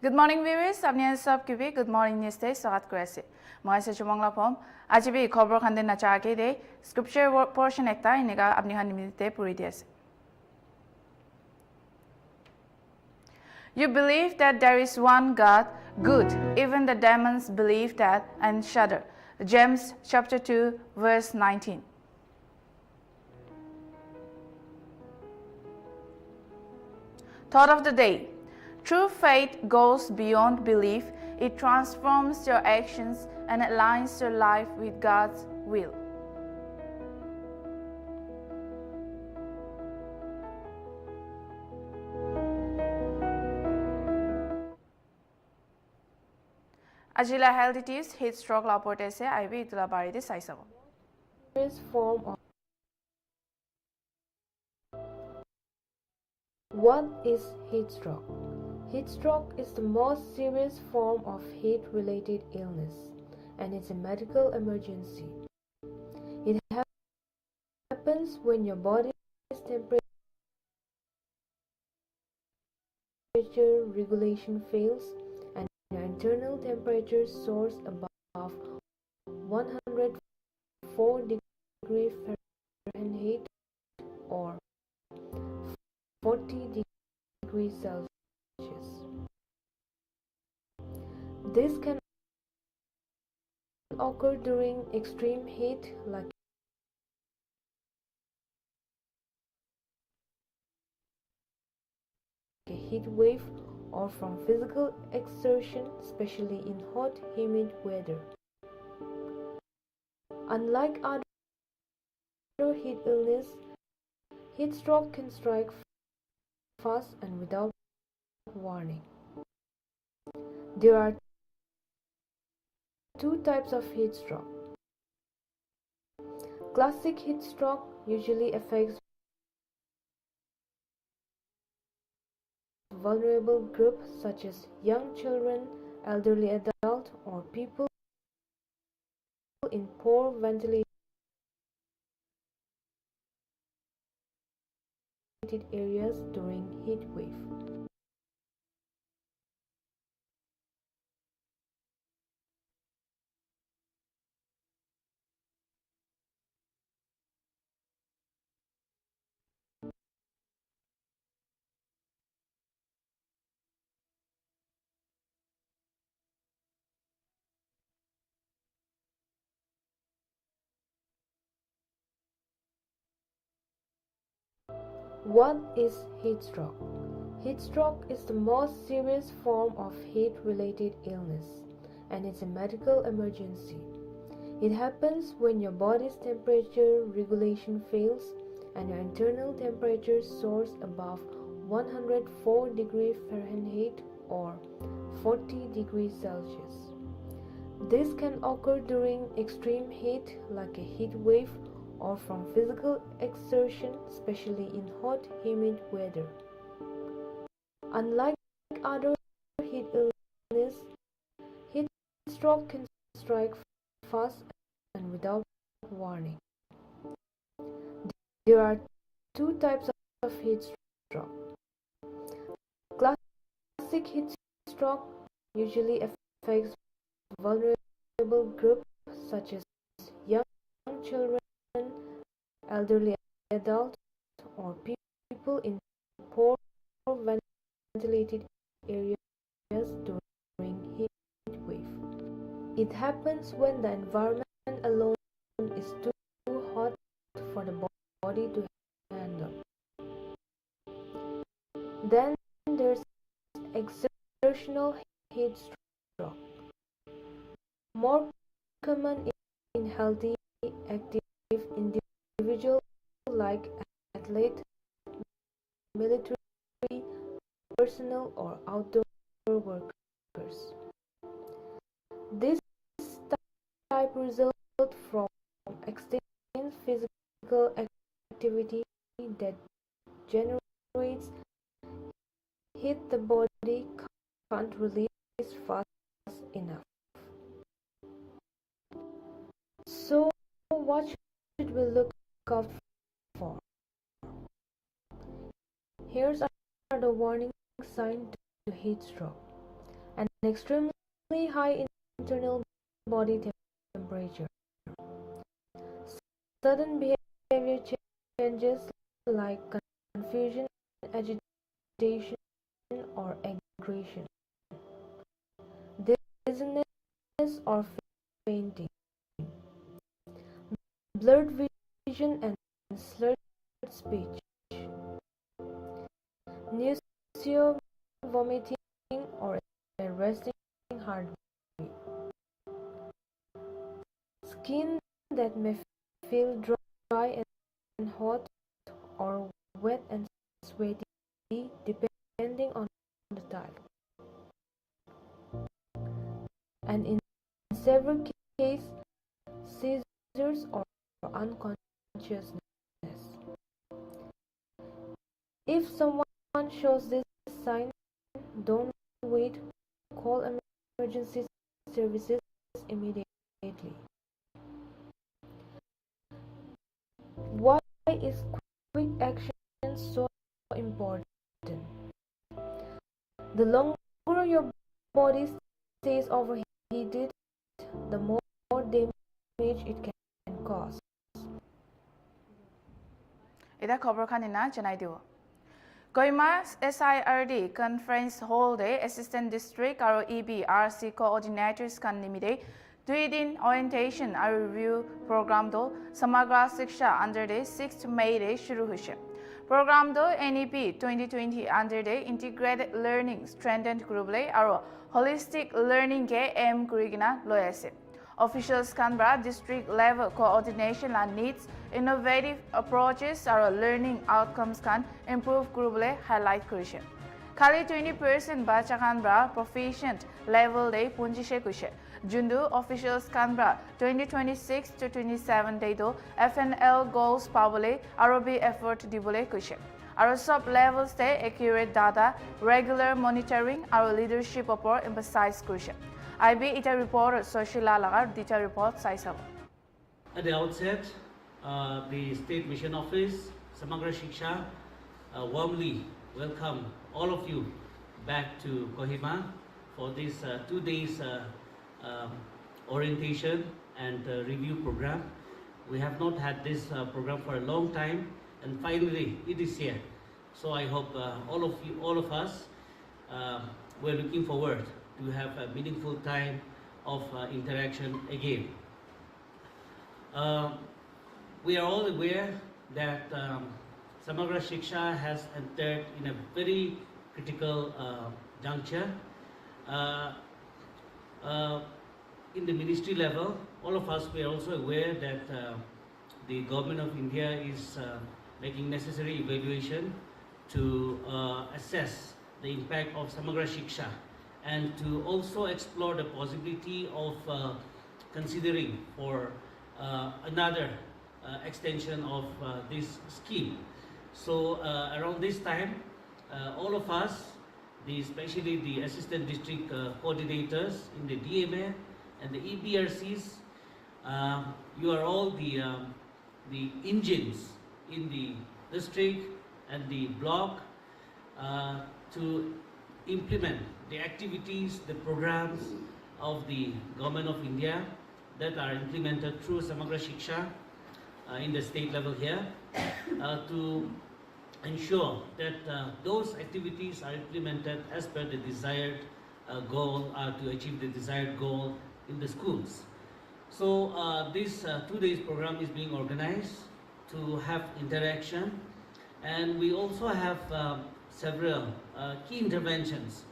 Good morning viewers, apni sab ki Good morning news te swagat kori ase. Moi se chumongla phom. Aji bi khobor khan de na cha ke de scripture portion ekta inega apni khan nimite puri di ase. You believe that there is one God, good. Even the demons believe that and shudder. James chapter 2 verse 19. Thought of the day. True faith goes beyond belief. It transforms your actions and aligns your life with God's will. Ajila healthy tips heat stroke laporte se IB itula bari de sai sabo. What is heat stroke? Heat stroke is the most serious form of heat-related illness, and it's a medical emergency. It happens when your body's temperature regulation fails and your internal temperature soars above 104 degrees Fahrenheit or 40 degrees Celsius. This can occur during extreme heat like a heat wave or from physical exertion, especially in hot, humid weather. Unlike other heat illness, heat stroke can strike fast and without warning. There are two types of heat stroke. Classic heat stroke usually affects vulnerable groups such as young children, elderly adults, or people in poor ventilated areas during heat wave. What is heat stroke? Heat stroke is the most serious form of heat-related illness, and it's a medical emergency. It happens when your body's temperature regulation fails and your internal temperature soars above 104 degrees Fahrenheit or 40 degrees Celsius. This can occur during extreme heat like a heat wave or from physical exertion, especially in hot, humid weather. Unlike other heat illness, heat stroke can strike fast and without warning. There are two types of heat stroke. Classic heat stroke usually affects vulnerable groups such as young children, elderly adults, or people in poor ventilated areas during heat wave. It happens when the environment alone is too hot for the body to handle. Then there's exertional heat stroke, more common in healthy, active individuals like athletes, military personnel, or outdoor workers. This type results from extensive physical activity that generates heat the body can't release fast enough. So, what should we look out for? Here's the warning sign to heat stroke. extremely high internal body temperature. Sudden behavior changes like confusion, agitation, or aggression, dizziness or fainting, blurred vision and slurred speech, nausea, vomiting, or arresting heartbeat, skin that may feel dry and hot or wet and sweaty depending on the type, and in several cases seizures or unconsciousness. If someone shows this sign, don't wait, call emergency services immediately. Why is quick action so important? The longer your body stays overheated, the more damage it can cause. Ida khobor khanina janai dibo. Kohima SIRD conference hall day assistant district aro EBRC coordinators kan nimide 2-din orientation aro review program do Samagra Shiksha under the 6th May day shuru hoise. Program do NEP 2020 under the integrated learning strengthened group lay aro holistic learning ke aim kurigina loi ase. Officials Canberra district level coordination and needs innovative approaches or learning outcomes can improve group le highlight kurise. Khali 20% bacha Canberra proficient level day punjise kuise. Jundu officials Canberra 2026 to 27 day do FNL goals pabole ROB effort dibole kuise. Our sub levels day accurate data, regular monitoring, our leadership upor emphasize kuise. IB ita reporter Soshila Lagar dita report saisab. At the outset, the State Mission Office, Samagra Shiksha, warmly welcome all of you back to Kohima for this 2 days orientation and review program. We have not had this program for a long time, and finally it is here. So I hope all of us, we're looking forward to have a meaningful time of interaction again. We are all aware that Samagra Shiksha has entered in a very critical juncture. In the ministry level, all of us, we are also aware that the government of India is making necessary evaluation to assess the impact of Samagra Shiksha, and to also explore the possibility of considering for another extension of this scheme. So around this time, all of us, especially the assistant district coordinators in the DMA and the EBRCs, you are all the engines in the district and the block to implement the activities, the programs of the Government of India that are implemented through Samagra Shiksha in the state level here, to ensure that those activities are implemented as per the desired goal, to achieve the desired goal in the schools. So this 2 days program is being organized to have interaction, and we also have several key interventions.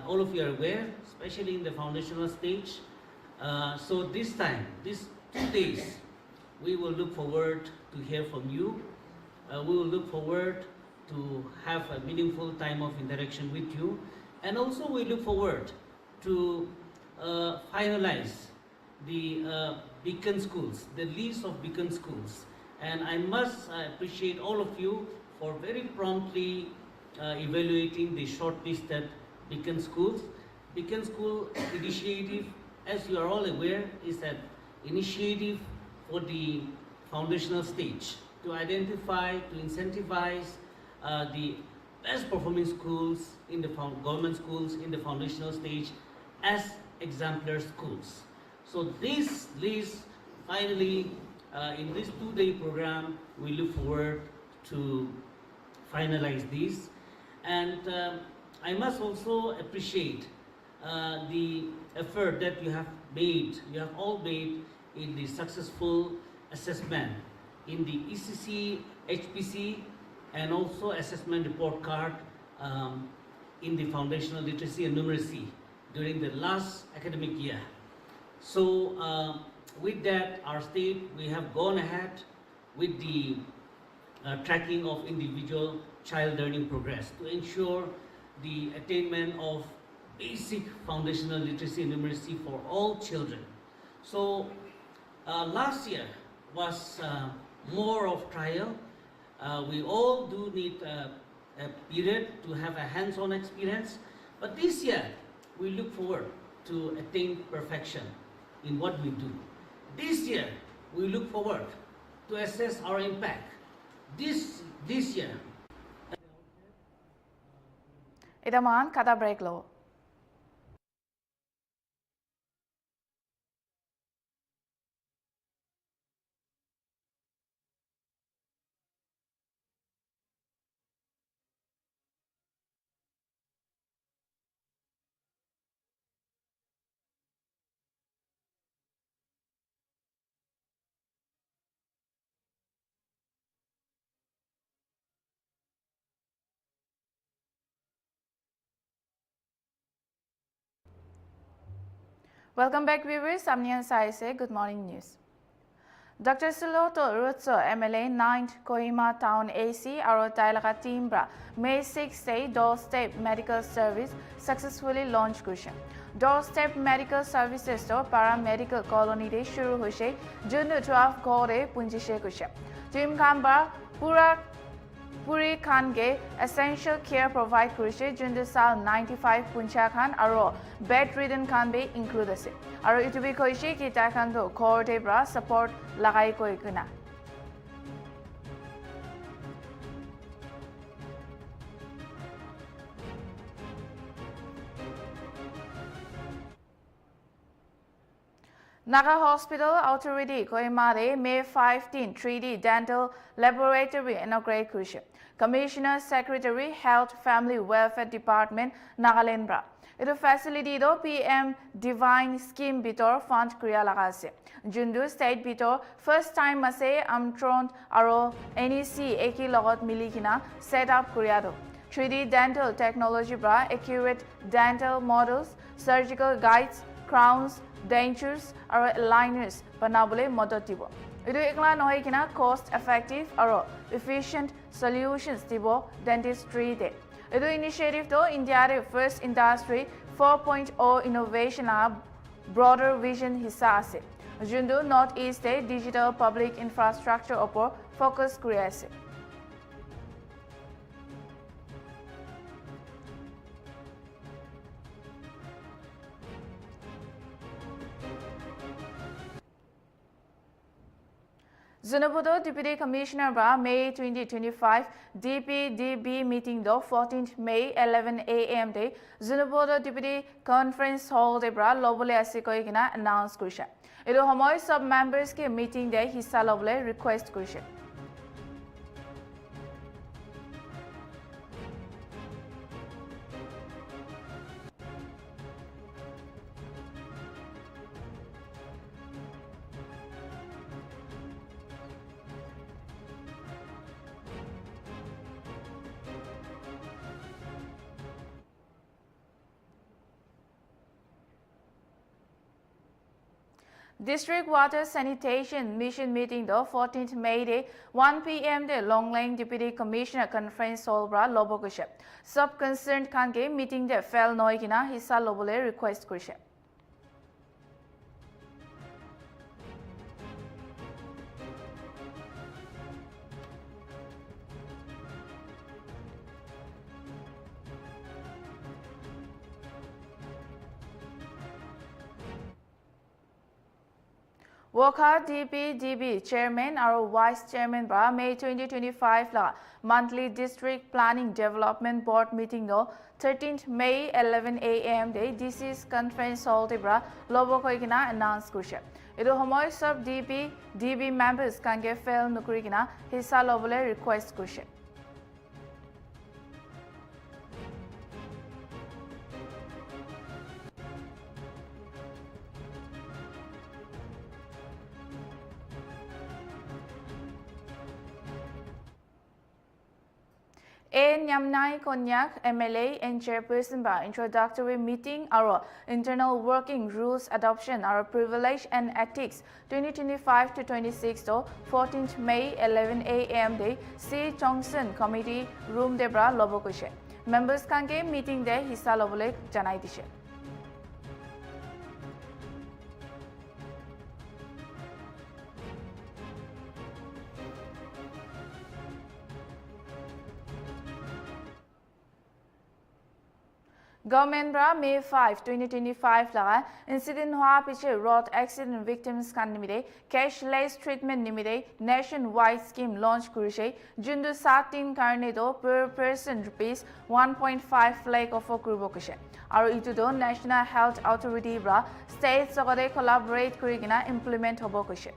All of you are aware, especially in the foundational stage. So this time, these 2 days, we will look forward to hear from you. We will look forward to have a meaningful time of interaction with you. And also we look forward to finalize the beacon schools, the list of beacon schools. And I must appreciate all of you for very promptly evaluating the shortlisted beacon schools. Beacon School initiative, as you are all aware, is an initiative for the foundational stage to identify, to incentivize the best performing schools in the government schools in the foundational stage as exemplar schools. So this list finally in this 2-day program we look forward to finalize this, and I must also appreciate the effort that you have all made in the successful assessment in the ECC, HPC, and also assessment report card in the foundational literacy and numeracy during the last academic year. So with that, our state, we have gone ahead with the tracking of individual child learning progress to ensure the attainment of basic foundational literacy and numeracy for all children. So last year was more of trial. We all do need a period to have a hands-on experience, but this year we look forward to attain perfection in what we do. This year we look forward to assess our impact. This year. Idaman kada break lo. Welcome back viewers, I'm Nyan Saise, Good Morning News. Dr. Siloto Rutso MLA 9th Kohima Town AC Aro Tailaka Timbra May 6th day doorstep medical service successfully launched Kusha. Doorstep medical services to paramedical colony de shuru hushe June 12 kore punjishe Kusha. Team Kamba Puri Khan ge essential care provide kurishe June sal 95 puncha Khan aro bedridden Khan be included se. Aro itubi koishe ki ta Khan do core bra support lagai koi kuna. Naga Hospital Authority Kohima May 15 3D Dental Laboratory inaugurate Kusha. Commissioner Secretary Health Family Welfare Department Nagaland Bra. Ito facility do PM Divine Scheme Bitor Fund Kriya Lagase. Jundu State Bitor first time Mase Amtron Aro NEC Eki Logot Milikina set up Kriya do. 3D dental technology bra accurate dental models, surgical guides, crowns, dentures or aligners banabule modotibo. Idu ekla nohai kina cost effective or efficient solutions tibo dentistry de. Idu initiative to India first industry 4.0 innovation broader vision hissa ase. Jundu Northeast digital public infrastructure opor focus kriya. Zunabudo Deputy Commissioner Bra May 2025 DPDB meeting do 14th May 11 AM day Zunabudo Deputy Conference Hall de Bra Lobole Asiko Igina announce Kusha. Ido Homoy sub members ke meeting de hissa lobole request Kusha. District Water Sanitation Mission meeting the 14th May day 1 PM the Long Lane Deputy Commissioner Conference Solbra Lobokusha. Sub concerned kange meeting the fell noikina hissa lobole request kusha. Worker DB Chairman or Vice Chairman bra May 2025 la monthly District Planning Development Board meeting no 13th May 11 a.m. day DC's conference hall te bra lobo koikina announce kurishe. Idu homoy sub DB members kange fail nukurikina hissa lobole request kurishe. A Nyamnai Konyak MLA and Chairperson by introductory meeting our internal working rules adoption our privilege and ethics 2025 to 26 to 14th May 11 a.m. day C Chongson Committee Room Debra Lobokushe. Members kange meeting day hissa lobole janai dishe. Government bra May 5, 2025 laga incident hua piche road accident victims kan nimide cashless treatment nimide nationwide scheme launch kurishe jundu 13 karne do per person rupees 1.5 lakh offer kuribo kushe aru itu do national health authority bra state sogode collaborate kurigina implement hobo kushe.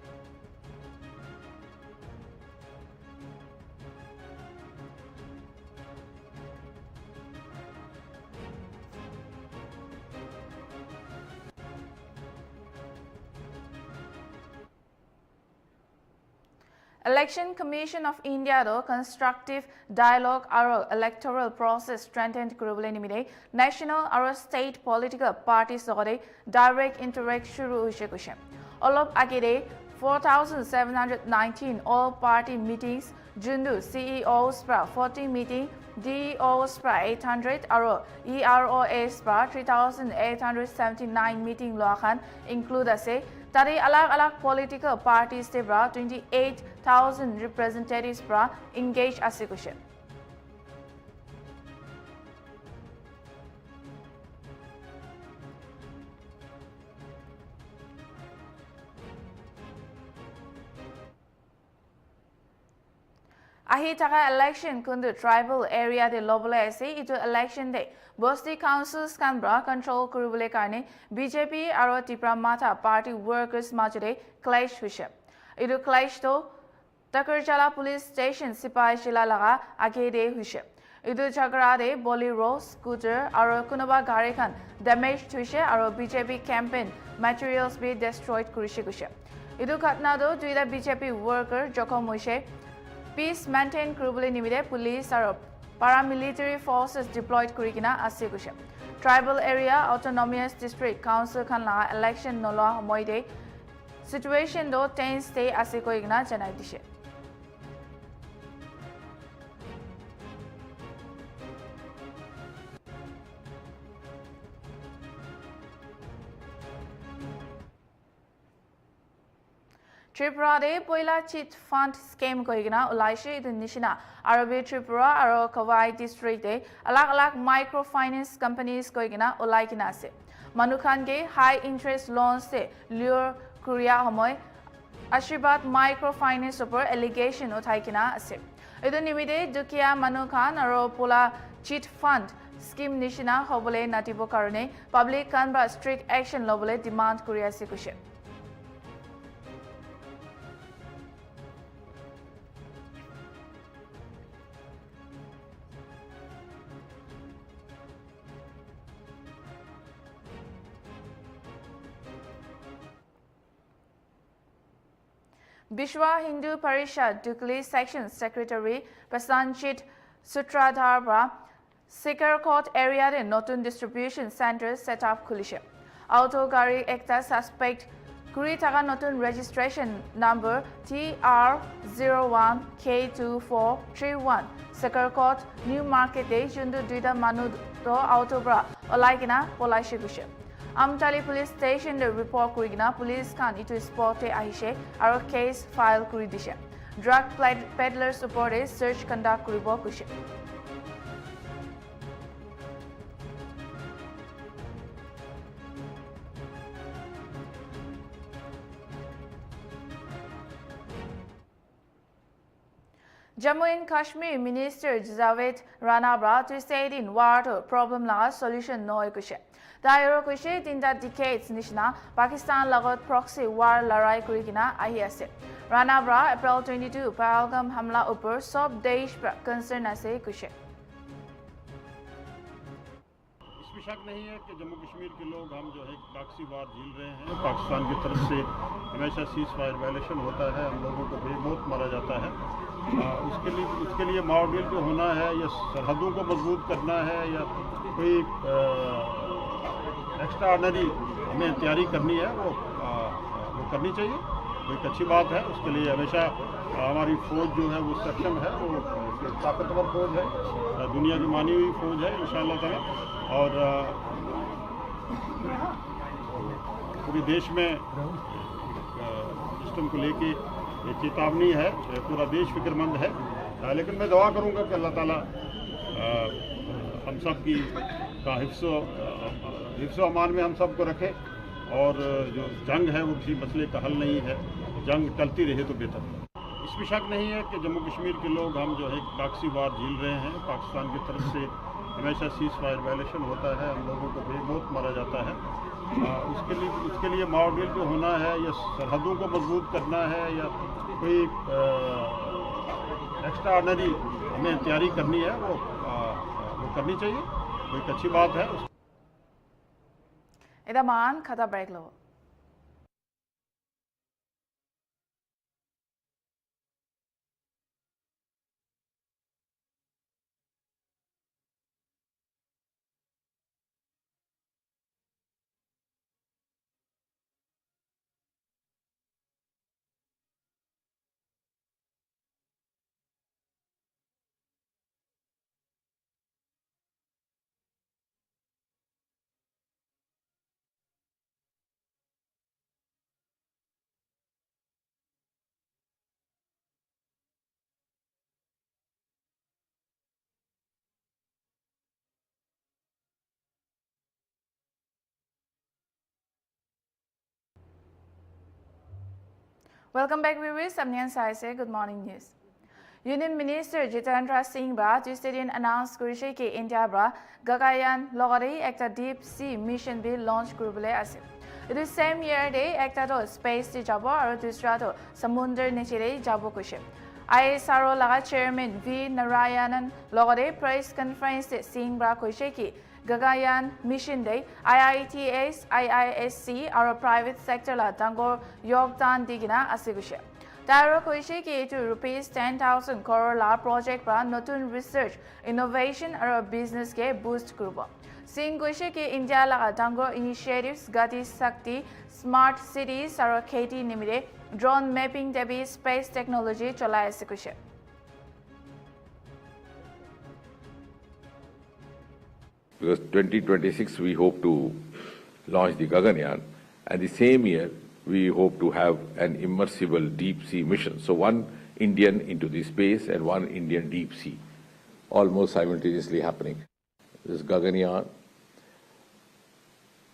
Election Commission of India do constructive dialogue aro electoral process strengthened kurubule nimide national aro state political parties sogode direct interact shuru hoise kushe. Olop agede 4,719 all party meetings jundu CEOs pra 40 meeting DEOs pra 800 aro EROs pra 3,879 meeting loakan include ase tari alag political parties te bra 28,000 representatives bra engage ase kushe. Ahi taka election kundu tribal area de lobole ase itu election day Bosti councils kan bra control kurubule karne BJP aro Tipra Mata party workers majore clash hoise. Itu clash to Takarjala police station sipai shila laga agede hoise. Itu jhagra de bolero scooter aro kunoba gari khan damaged hoise aro BJP campaign materials be destroyed kurishe kushe. Itu ghatna do duida BJP worker jokhom hoise. Peace maintain kurubule nimide police aro paramilitary forces deployed kurikina ase kushe. Tribal area autonomous district council kan la election nolo homoide situation do tense stay ase koigna janai dishe. Tripura de poila chit fund scheme koigina ulaishe idu nishina Arabi Tripura aro Kawai district de alag microfinance companies koigina ulaikina ase. Manukhan ge high interest loans se lure Korea homoy Ashirbat microfinance upor allegation uthaikina ase. Idu nimide dukia Manukhan aro pola chit fund scheme nishina hobole natibo karone public kan ba strict action lobole demand Korea se kushe. Bishwa Hindu Parishad Dukli Section Secretary Prasanjit Sutradhar Sikarkot area de Notun Distribution Center set up Kulishe. Auto Gari Ekta suspect Kuri Taka Notun registration number TR01K2431 Sikarkot New Market Day Jundu Duida Manu Do Autobra Olaikina Polaishi Kushe. Amtali police station the report kurigina police kan itu spot te ahishe aro case file kuri dishe. Drug peddlers support search conduct kuribo kushe. Jammu and Kashmir Minister Javed Ranabra to say in water problem la solution no kushe. Dairo kushe in that decades nishna Pakistan lagot proxy war larai kurikina ahi ase. Ranabra April 22 Pahalgam hamla upar sob desh concern ase kushe. शक नहीं है कि जम्मू कश्मीर के लोग हम जो है proxy वार झेल रहे हैं। पाकिस्तान की तरफ से हमेशा सीज फायर वायलेशन होता है, हम लोगों को बेमौत मारा जाता है। उसके लिए मॉडल जो होना है या सरहदों को मजबूत करना है या कोई एक्स्ट्रा ऑर्डिनरी हमें तैयारी करनी है वो करनी चाहिए, वो एक अच्छी बात है। उसके लिए हमेशा हमारी फौज जो है वो सक्षम है, वो ताकतवर फौज है, दुनिया की मानी हुई फौज है इंशाअल्लाह ताला। और पूरे देश में सिस्टम को लेके चेतावनी है, पूरा देश फिक्रमंद है। लेकिन मैं दुआ करूंगा कि अल्लाह ताला हम सब की का हिफ्ज़ अमान में हम सब को रखे और जो जंग है वो किसी मसले का हल नहीं है, जंग टलती रहे तो बेहतर है। इसमें शक नहीं है कि जम्मू कश्मीर के लोग हम जो है प्रॉक्सी वार झेल रहे हैं। पाकिस्तान की तरफ से हमेशा सीज फायर वायलेशन होता है, हम लोगों को बेमौत मारा जाता है। उसके लिए मॉडल जो होना है या सरहदों को मजबूत करना है या कोई एक्स्ट्रा ऑर्डिनरी हमें तैयारी करनी है वो करनी चाहिए, वो एक अच्छी बात है। इधमान खाता break low. Welcome back viewers, Samnian Saise, Good Morning News. Union Minister Jitendra Singh Bra Tuesday announced Kurishe ke India Bra Gagayan Logari ekta deep sea mission bill launch kurubole ase. It is same year day ekta to space ti jabo aru dusra to samundar nichire jabo kushe. ISRO laga chairman V Narayanan Logari press conference te Singh Bra kushe ki Gagayan mission day IITS, IISC aru private sector la dangor yogdan digina ase kushe. Dairo kushe ki to rupees 10,000 crore la project pra notun research, innovation aru business ke boost kurubo. Singh kushe ki India la dangor initiatives Gati Sakti, smart cities aru KT nimire drone mapping debi space technology cholai ase kushe. Because 2026 we hope to launch the Gaganyaan, and the same year we hope to have an immersible deep sea mission. So one Indian into the space and one Indian deep sea, almost simultaneously happening. This Gaganyaan.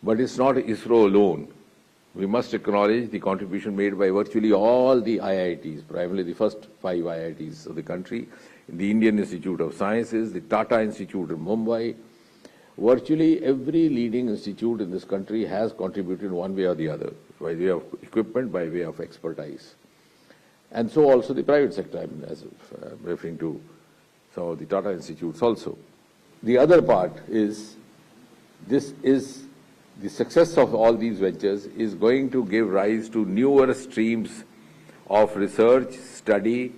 But it's not ISRO alone. We must acknowledge the contribution made by virtually all the IITs, primarily the first 5 IITs of the country, the Indian Institute of Sciences, the Tata Institute in Mumbai. Virtually every leading institute in this country has contributed in one way or the other, by way of equipment, by way of expertise. And so also the private sector, I'm referring to some of the Tata Institutes also. The other part is, the success of all these ventures is going to give rise to newer streams of research, study,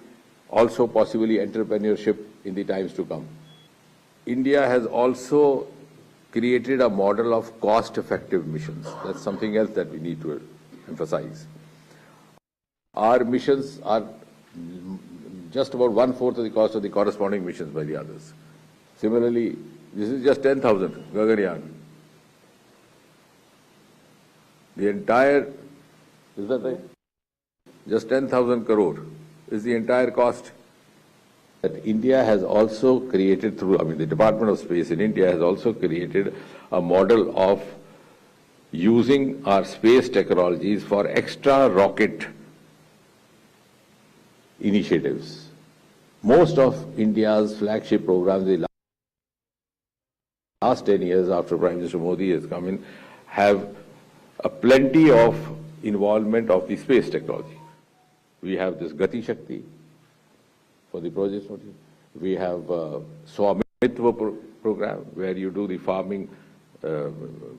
also possibly entrepreneurship in the times to come. India has also created a model of cost-effective missions. That's something else that we need to emphasize. Our missions are just about 1/4 of the cost of the corresponding missions by the others. Similarly, this is just 10,000 Gaganyaan. The entire, is that right? Just 10,000 crore is the entire cost. That India has also created through, the Department of Space in India has also created a model of using our space technologies for extra rocket initiatives. Most of India's flagship programs in the last 10 years after Prime Minister Modi has come in have a plenty of involvement of the space technology. We have this Gati Shakti for the projects. We have Swamitva program where you do the farming,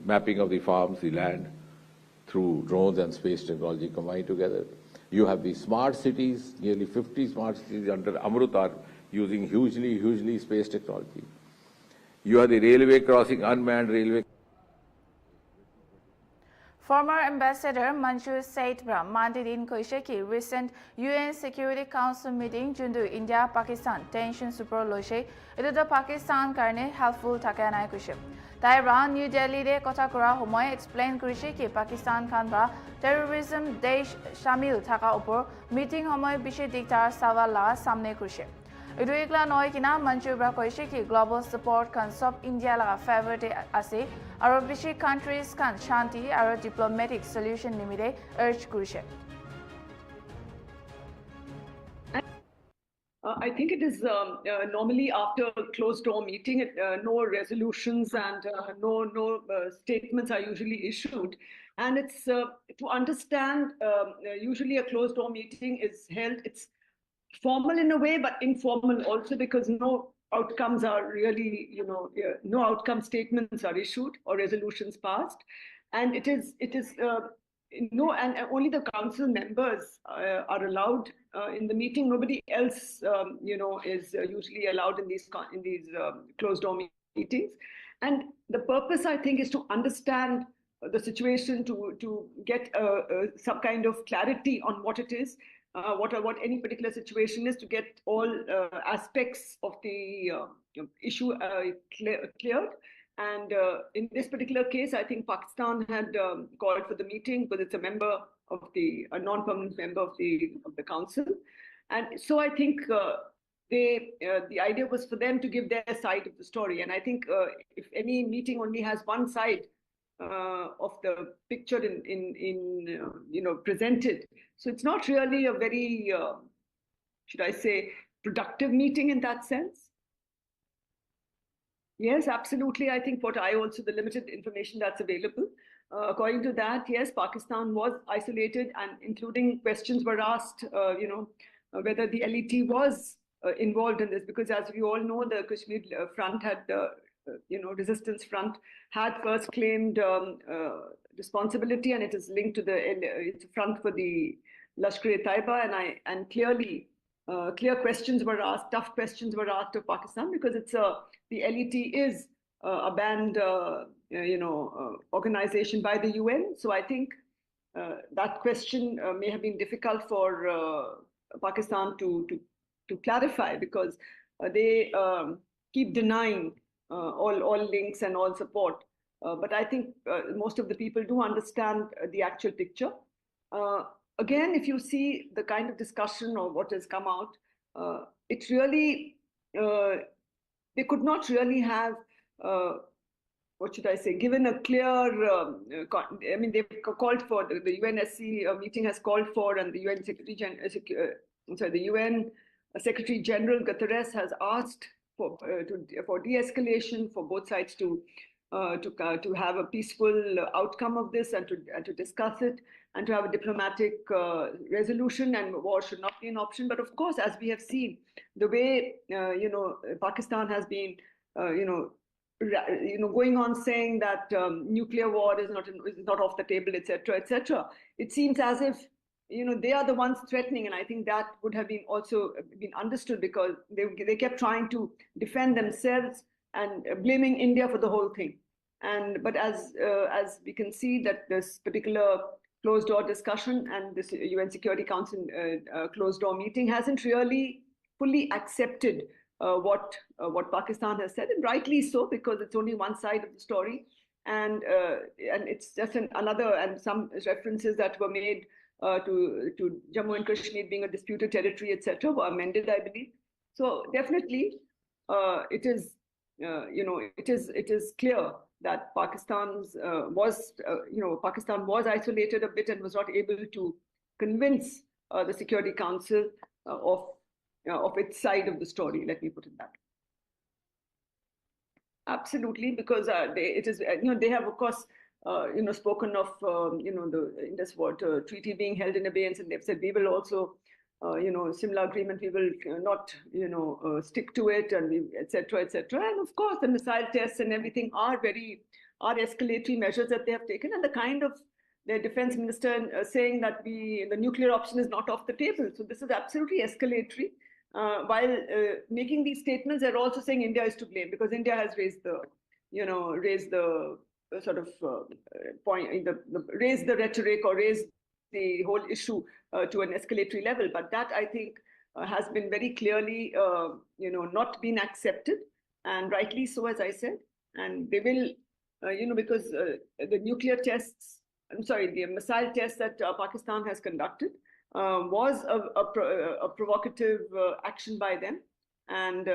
mapping of the farms, the land through drones and space technology combined together. You have the smart cities, nearly 50 smart cities under Amrut are using hugely space technology. You have the railway crossing, unmanned railway. Former Ambassador Manju Saidbra mandate in Koisheki recent UN Security Council meeting jundu India Pakistan tension super loche itu the Pakistan karne helpful thaka nai kushe. Taira New Delhi de kotha kora homoy explain kurishe ki Pakistan khan ba terrorism desh shamil thaka upor meeting homoy bishe diktar sawal la samne kushe. Itu ekla noy kina Manju bra koishe ki global support kan sob India la favorite ase aro bishi countries kan shanti aro diplomatic solution nimide urge kurishe. I think it is normally after a closed door meeting, no resolutions and no statements are usually issued. And it's to understand, usually a closed door meeting is held, it's formal in a way, but informal also because no outcomes are really, no outcome statements are issued or resolutions passed. And it is no, and only the council members are allowed in the meeting. Nobody else, is usually allowed in these closed door meetings. And the purpose, I think, is to understand the situation, to get some kind of clarity on what it is, what any particular situation is, to get all aspects of the issue cleared. And in this particular case, I think Pakistan had called for the meeting because it's a non-permanent member of the council. And so I think the idea was for them to give their side of the story. And I think if any meeting only has one side of the picture presented, so it's not really a very, should I say, productive meeting in that sense. Yes, absolutely. I think the limited information that's available, according to that, yes, Pakistan was isolated, and including questions were asked, whether the LET was involved in this, because as we all know, the Kashmir front had, resistance front had first claimed responsibility, and it is linked to it's a front for the Lashkar-e-Taiba, and clearly, clear questions were asked, tough questions were asked of Pakistan, because the LET is a banned, organization by the UN. So I think that question may have been difficult for Pakistan to clarify, because they keep denying all links and all support. But I think most of the people do understand the actual picture. Again, if you see the kind of discussion or what has come out, it really, they could not really have, what should I say, given a clear, they've called for, the UNSC meeting has called for, and the UN the UN Secretary General Guterres has asked for de-escalation, for both sides to have a peaceful outcome of this, and to discuss it, and to have a diplomatic resolution, and war should not be an option. But of course, as we have seen, the way Pakistan has been going on saying that nuclear war is not off the table, etc., etc. It seems as if they are the ones threatening, and I think that would have been also been understood, because they kept trying to defend themselves and blaming India for the whole thing. But as we can see, that this particular closed door discussion and this UN Security Council closed door meeting hasn't really fully accepted what Pakistan has said, and rightly so, because it's only one side of the story, and it's just and some references that were made to Jammu and Kashmir being a disputed territory, etc., were amended, I believe. So definitely, it is clear that Pakistan was isolated a bit and was not able to convince the Security Council of of its side of the story. Let me put it that way. Absolutely, because they have of course spoken of the in this treaty being held in abeyance, and they've said we will also similar agreement, we will not stick to it, and we etc. etc. And of course the missile tests and everything are escalatory measures that they have taken, and the kind of their defense minister saying that the nuclear option is not off the table. So this is absolutely escalatory. While making these statements, they're also saying India is to blame, because India has raised the point, raised the rhetoric or raised the whole issue to an escalatory level. But that, I think, has been very clearly, not been accepted, and rightly so, as I said. And they will, because the nuclear tests, the missile tests that Pakistan has conducted was a provocative action by them, and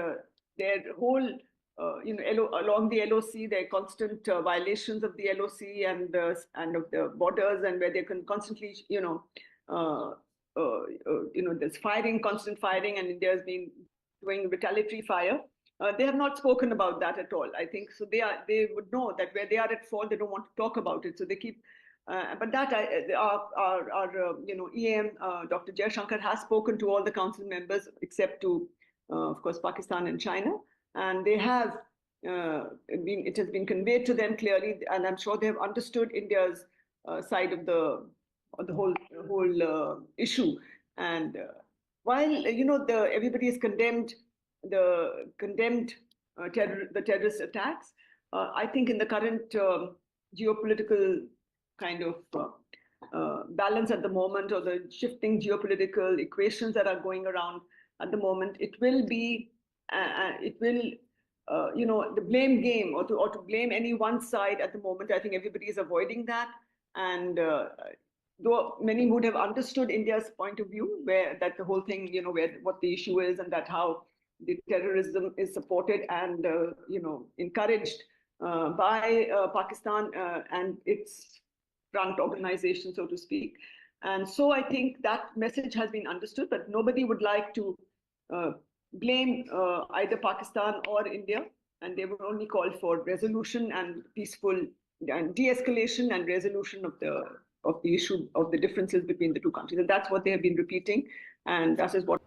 their whole, along the LOC, their constant violations of the LOC and of the borders, and where they can constantly, there's constant firing, and India has been doing retaliatory fire. They have not spoken about that at all, I think. So they would know that where they are at fault, they don't want to talk about it. So they keep. But that our EM, Dr. Jaishankar, has spoken to all the council members except to, of course, Pakistan and China, and they have it has been conveyed to them clearly, and I'm sure they have understood India's side of the whole issue. And while everybody has condemned the terrorist attacks, I think in the current geopolitical kind of balance at the moment, or the shifting geopolitical equations that are going around at the moment, it will be the blame game, or to blame any one side at the moment. I think everybody is avoiding that, and though many would have understood India's point of view, where that the whole thing, what the issue is, and that how the terrorism is supported and encouraged by Pakistan and its front organization, so to speak. And so I think that message has been understood, but nobody would like to blame either Pakistan or India, and they would only call for resolution and peaceful and de-escalation and resolution of the issue of the differences between the two countries. And that's what they have been repeating, and that is what.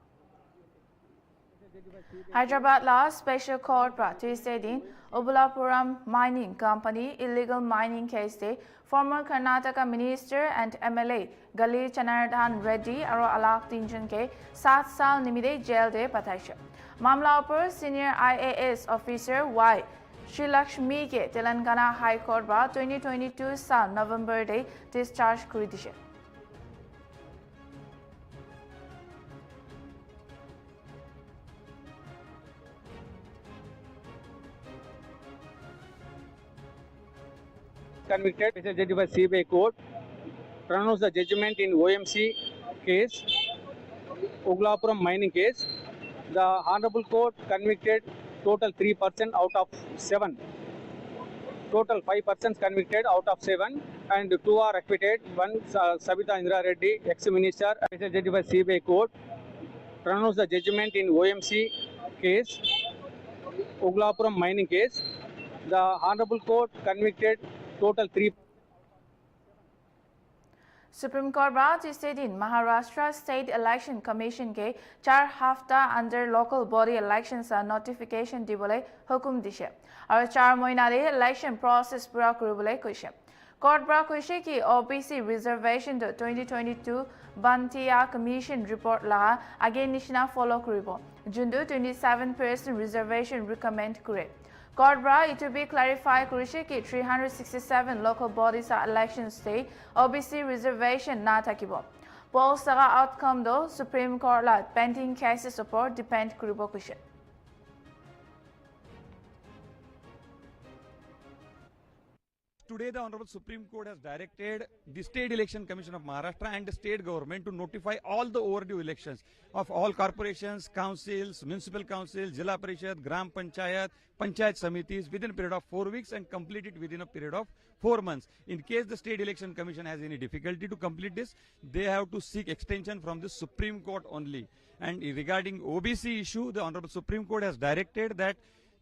Hyderabad Law Special Court Tuesday din Obulapuram Mining Company illegal mining case day former Karnataka Minister and MLA Gali Chanardhan Reddy aro alak tinjan ke 7 saal nimide jail de pathaisha. Mamla upar senior IAS officer Y Shri Lakshmi ke Telangana High Court ba 2022 saal November de discharge kori dishe. Convicted, judged by CBI court, pronounced the judgment in OMC case, Oglapuram mining case. The Honorable Court convicted total 3% out of 7. Total 5 persons convicted out of 7, and 2 are acquitted. One, Sabita Indra Reddy, ex-minister, judged by CBI court, pronounced the judgment in OMC case, Oglapuram mining case. The Honorable Court convicted total 3. Supreme Court brought Tuesday din Maharashtra State Election Commission ke 4 hafta under local body elections notification dibole hukum dishe. Aur 4 mahina re election process pura koribole koise. Court bra koise ki OBC reservation to 2022 Bantia Commission report la age nishina follow koribo. Jundu 27% reservation recommend kore. Court bra it to be clarified korise ki 367 local bodies elections day OBC reservation na takibo. Polls saga outcome do Supreme Court la pending cases support depend koribo koise. Today, the Honorable Supreme Court has directed the State Election Commission of Maharashtra and the state government to notify all the overdue elections of all corporations, councils, municipal councils, Jilla Parishad, Gram Panchayat, Panchayat Samitis within a period of 4 weeks and complete it within a period of 4 months. In case the State Election Commission has any difficulty to complete this, they have to seek extension from the Supreme Court only. And regarding OBC issue, the Honorable Supreme Court has directed that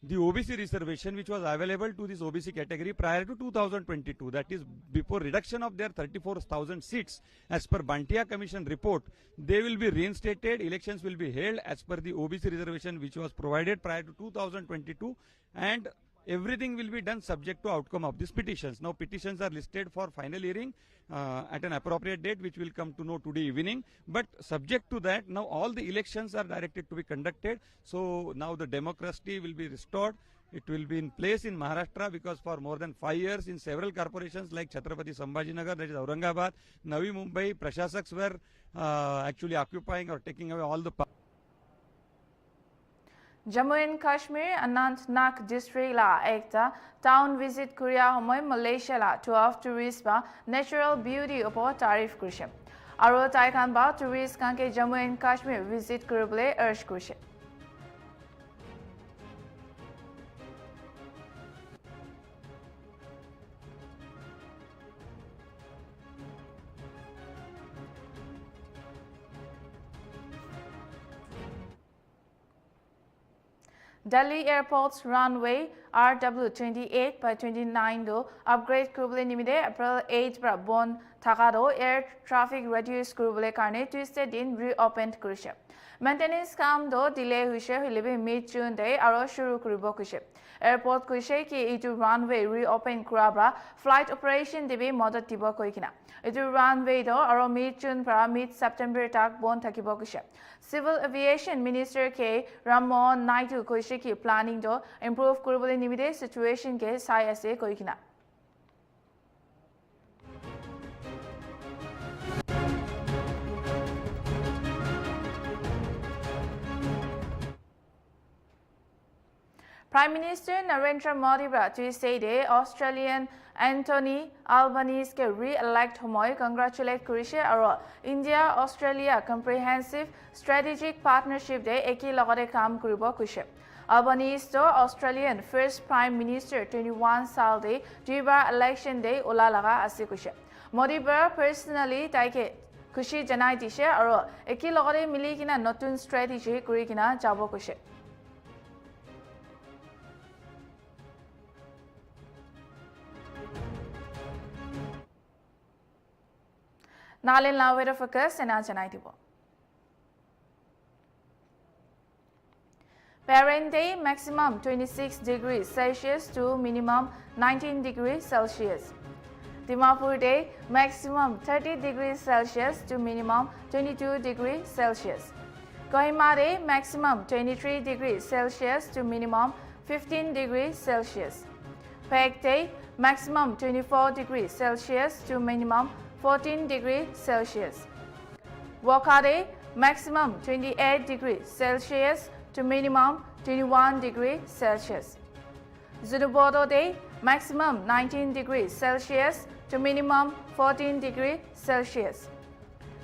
the OBC reservation which was available to this OBC category prior to 2022, that is before reduction of their 34,000 seats, as per Bantia Commission report, they will be reinstated. Elections will be held as per the OBC reservation which was provided prior to 2022, and everything will be done subject to outcome of these petitions. Now petitions are listed for final hearing at an appropriate date, which will come to know today evening. But subject to that, now all the elections are directed to be conducted. So now the democracy will be restored. It will be in place in Maharashtra, because for more than 5 years in several corporations like Chhatrapati Sambhajinagar, that is Aurangabad, Navi Mumbai, Prashasaks were actually occupying or taking away all the power. Jammu and Kashmir Anantnag district la ekta town visit Korea homoy Malaysia la 12 tourist ba natural beauty upor tarif kurishe. Aro taikan ba tourist kanke Jammu and Kashmir visit kuribole urge kurishe. Delhi Airport's runway RW28 by 29 do upgrade kurubole nimide April 8 bra bon thakado air traffic reduce kurubole karne Tuesday din reopened kurishe. Maintenance kam do delay huise hilibe mid June day aro shuru kuribo kurishe. Airport kurishe ki itu runway reopen kurabra flight operation dibi modat dibo koikina. Itu runway do aro mid June pra mid September tak bon thakibo kurishe. Civil Aviation Minister K Rammohan Naidu kurishe ki planning do improve kurubole nimide situation ke sai ase koikina. Prime Minister Narendra Modi bra Tuesday day Australian Anthony Albanese ke re-elect homoy congratulate kurishe aro India Australia comprehensive strategic partnership day eki logore kam kuribo kurishe. Albanese to Australian first Prime Minister 21 sal day duibar election day ola laga ase kurishe. Modi bra personally taike kushi janai dishe aro eki logore mili kina notun strategy kuri kina jabo kurishe. Nalin la weather focus and Janaidibo. Parent day maximum 26 degrees Celsius to minimum 19 degrees Celsius. Dimapur day maximum 30 degrees Celsius to minimum 22 degrees Celsius. Kohima day maximum 23 degrees Celsius to minimum 15 degrees Celsius. Peg day maximum 24 degrees Celsius to minimum 14 degrees Celsius. Wokha day maximum 28 degrees Celsius to minimum 21 degrees Celsius. Zudubodo day maximum 19 degrees Celsius to minimum 14 degrees Celsius.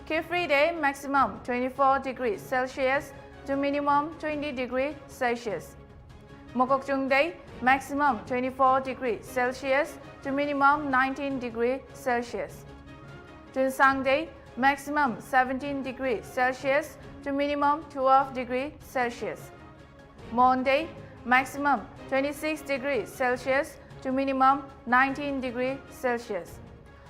Kifri day maximum 24 degrees Celsius to minimum 20 degrees Celsius. Mokokchung day maximum 24 degrees Celsius to minimum 19 degrees Celsius. Tunsang day maximum 17 degrees Celsius to minimum 12 degrees Celsius. Monday maximum 26 degrees Celsius to minimum 19 degrees Celsius.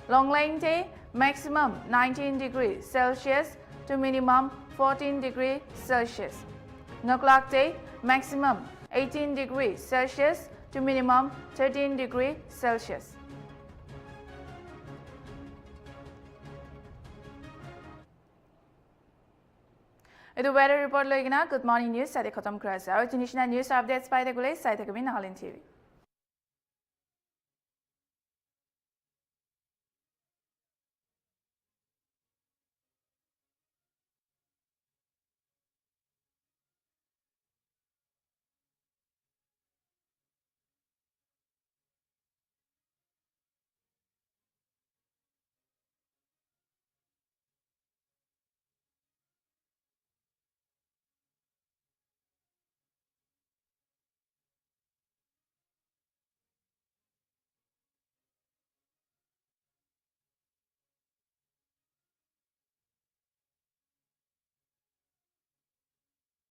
Longlang day maximum 19 degrees Celsius to minimum 14 degrees Celsius. Noklak day maximum 18 degrees Celsius to minimum 13 degrees Celsius. Idu weather report loigina good morning news sade khatam kura ase aru tinishna news updates pai thakule sai thakami Nltv.